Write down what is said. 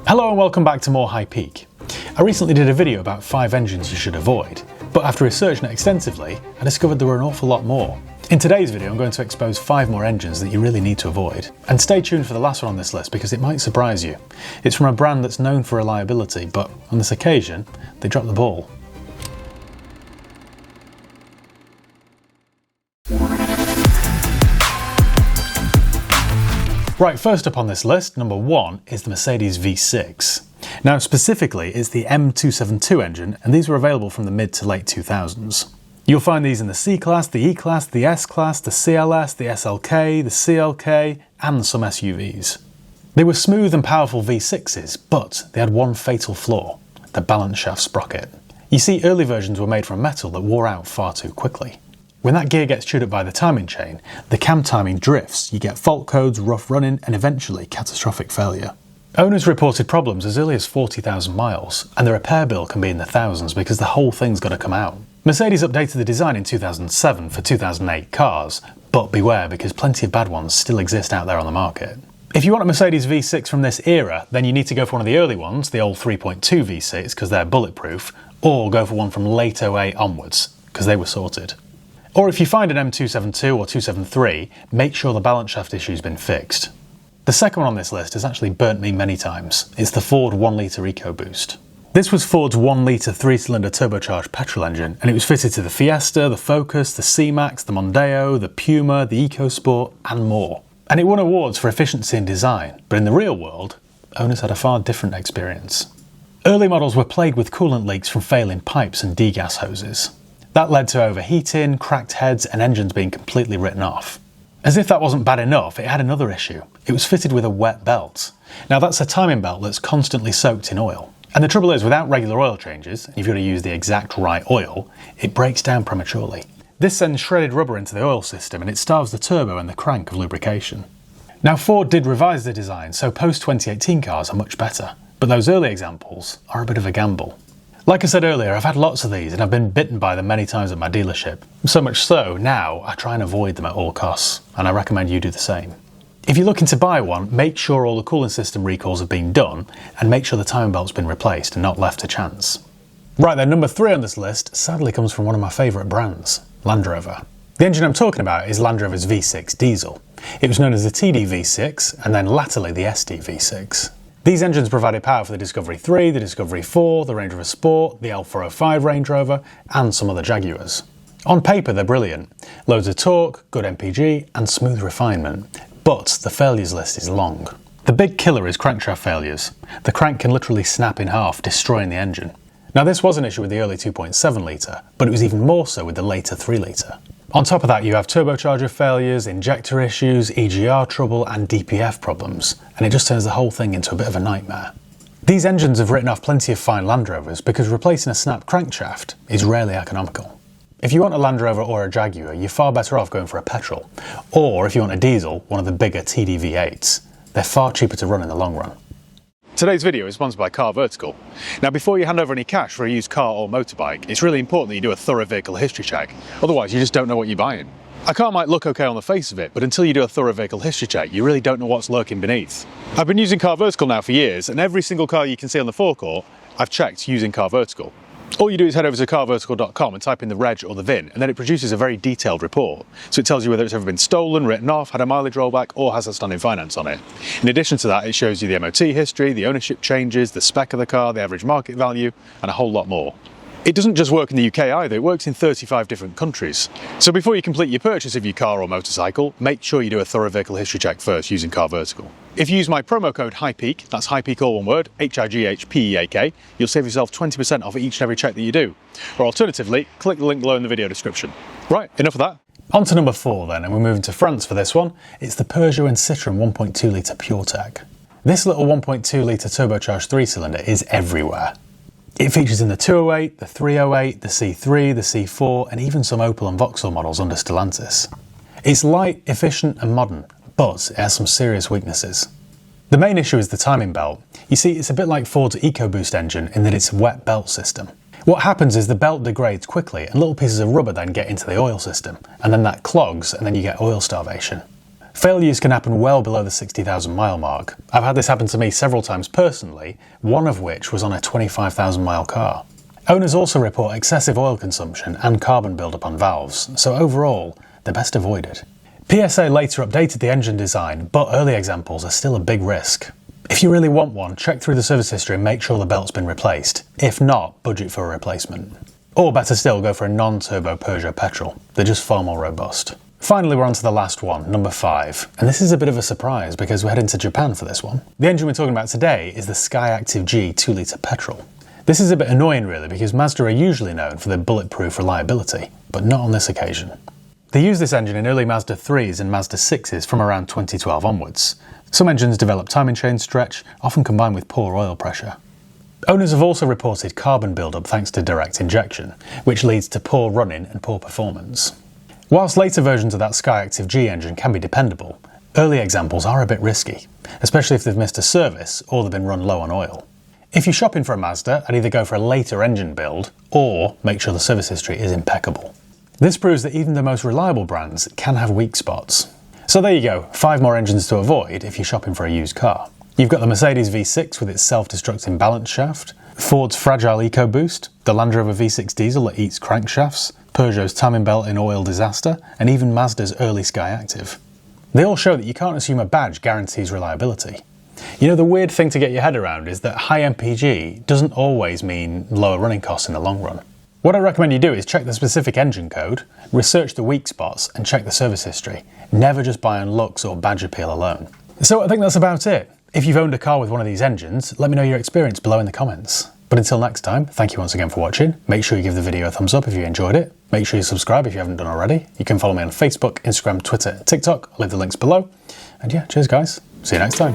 Hello and welcome back to more High Peak. I recently did a video about 5 engines you should avoid, but after researching it extensively, I discovered there were an awful lot more. In today's video, I'm going to expose 5 more engines that you really need to avoid. And stay tuned for the last one on this list because it might surprise you. It's from a brand that's known for reliability, but on this occasion, they dropped the ball. Right, first up on this list, number 1 is the Mercedes V6. Now specifically, it's the M272 engine, and these were available from the mid to late 2000s. You'll find these in the C-Class, the E-Class, the S-Class, the CLS, the SLK, the CLK, and some SUVs. They were smooth and powerful V6s, but they had one fatal flaw: the balance shaft sprocket. You see, early versions were made from metal that wore out far too quickly. When that gear gets chewed up by the timing chain, the cam timing drifts, you get fault codes, rough running, and eventually catastrophic failure. Owners reported problems as early as 40,000 miles, and the repair bill can be in the thousands because the whole thing's got to come out. Mercedes updated the design in 2007 for 2008 cars, but beware because plenty of bad ones still exist out there on the market. If you want a Mercedes V6 from this era, then you need to go for one of the early ones, the old 3.2 V6 because they're bulletproof, or go for one from late 08 onwards because they were sorted. Or if you find an M272 or 273, make sure the balance shaft issue's been fixed. The second one on this list has actually burnt me many times. It's the Ford 1 litre EcoBoost. This was Ford's 1 litre 3-cylinder turbocharged petrol engine, and it was fitted to the Fiesta, the Focus, the C-Max, the Mondeo, the Puma, the EcoSport, and more. And it won awards for efficiency and design, but in the real world, owners had a far different experience. Early models were plagued with coolant leaks from failing pipes and degas hoses. That led to overheating, cracked heads, and engines being completely written off. As if that wasn't bad enough, it had another issue. It was fitted with a wet belt. Now that's a timing belt that's constantly soaked in oil. And the trouble is, without regular oil changes, if you've got to use the exact right oil, it breaks down prematurely. This sends shredded rubber into the oil system and it starves the turbo and the crank of lubrication. Now Ford did revise the design, so post-2018 cars are much better. But those early examples are a bit of a gamble. Like I said earlier, I've had lots of these and I've been bitten by them many times at my dealership. So much so, now I try and avoid them at all costs, and I recommend you do the same. If you're looking to buy one, make sure all the cooling system recalls have been done and make sure the timing belt's been replaced and not left to chance. Right then, number 3 on this list sadly comes from one of my favourite brands, Land Rover. The engine I'm talking about is Land Rover's V6 Diesel. It was known as the TD V6 and then latterly the SD V6. These engines provided power for the Discovery 3, the Discovery 4, the Range Rover Sport, the L405 Range Rover, and some other Jaguars. On paper they're brilliant. Loads of torque, good MPG, and smooth refinement. But the failures list is long. The big killer is crankshaft failures. The crank can literally snap in half, destroying the engine. Now this was an issue with the early 2.7 litre, but it was even more so with the later 3 litre. On top of that, you have turbocharger failures, injector issues, EGR trouble, and DPF problems, and it just turns the whole thing into a bit of a nightmare. These engines have written off plenty of fine Land Rovers because replacing a snapped crankshaft is rarely economical. If you want a Land Rover or a Jaguar, you're far better off going for a petrol, or if you want a diesel, one of the bigger TD V8s. They're far cheaper to run in the long run. Today's video is sponsored by Car Vertical. Now before you hand over any cash for a used car or motorbike, it's really important that you do a thorough vehicle history check, otherwise you just don't know what you're buying. A car might look okay on the face of it, but until you do a thorough vehicle history check, you really don't know what's lurking beneath. I've been using Car Vertical now for years, and every single car you can see on the forecourt, I've checked using Car Vertical. All you do is head over to carvertical.com and type in the reg or the VIN, and then it produces a very detailed report. So it tells you whether it's ever been stolen, written off, had a mileage rollback, or has outstanding finance on it. In addition to that, it shows you the MOT history, the ownership changes, the spec of the car, the average market value, and a whole lot more. It doesn't just work in the UK either, it works in 35 different countries. So before you complete your purchase of your car or motorcycle, make sure you do a thorough vehicle history check first using Car Vertical. If you use my promo code HIGHPEAK, that's HIGHPEAK all one word, HIGHPEAK, you'll save yourself 20% off each and every check that you do. Or alternatively, click the link below in the video description. Right, enough of that. On to number 4 then, and we're moving to France for this one. It's the Peugeot and Citroën 1.2 litre PureTech. This little 1.2 litre turbocharged 3-cylinder is everywhere. It features in the 208, the 308, the C3, the C4, and even some Opel and Vauxhall models under Stellantis. It's light, efficient and modern, but it has some serious weaknesses. The main issue is the timing belt. You see, it's a bit like Ford's EcoBoost engine in that it's a wet belt system. What happens is the belt degrades quickly and little pieces of rubber then get into the oil system, and then that clogs and then you get oil starvation. Failures can happen well below the 60,000 mile mark. I've had this happen to me several times personally, one of which was on a 25,000 mile car. Owners also report excessive oil consumption and carbon buildup on valves, so overall, they're best avoided. PSA later updated the engine design, but early examples are still a big risk. If you really want one, check through the service history and make sure the belt's been replaced. If not, budget for a replacement. Or better still, go for a non-turbo Peugeot petrol. They're just far more robust. Finally, we're on to the last one, number 5. And this is a bit of a surprise because we're heading to Japan for this one. The engine we're talking about today is the SkyActiv-G 2-litre petrol. This is a bit annoying really because Mazda are usually known for their bulletproof reliability, but not on this occasion. They used this engine in early Mazda 3s and Mazda 6s from around 2012 onwards. Some engines develop timing chain stretch, often combined with poor oil pressure. Owners have also reported carbon buildup thanks to direct injection, which leads to poor running and poor performance. Whilst later versions of that SkyActiv-G engine can be dependable, early examples are a bit risky, especially if they've missed a service or they've been run low on oil. If you're shopping for a Mazda, I'd either go for a later engine build or make sure the service history is impeccable. This proves that even the most reliable brands can have weak spots. So there you go, 5 more engines to avoid if you're shopping for a used car. You've got the Mercedes V6 with its self-destructing balance shaft, Ford's fragile EcoBoost, the Land Rover V6 Diesel that eats crankshafts, Peugeot's timing belt in oil disaster, and even Mazda's early SkyActiv. They all show that you can't assume a badge guarantees reliability. You know, the weird thing to get your head around is that high MPG doesn't always mean lower running costs in the long run. What I recommend you do is check the specific engine code, research the weak spots, and check the service history. Never just buy on looks or badge appeal alone. So I think that's about it. If you've owned a car with one of these engines, let me know your experience below in the comments. But until next time, thank you once again for watching. Make sure you give the video a thumbs up if you enjoyed it. Make sure you subscribe if you haven't done already. You can follow me on Facebook, Instagram, Twitter, TikTok. I'll leave the links below. And yeah, cheers guys. See you next time.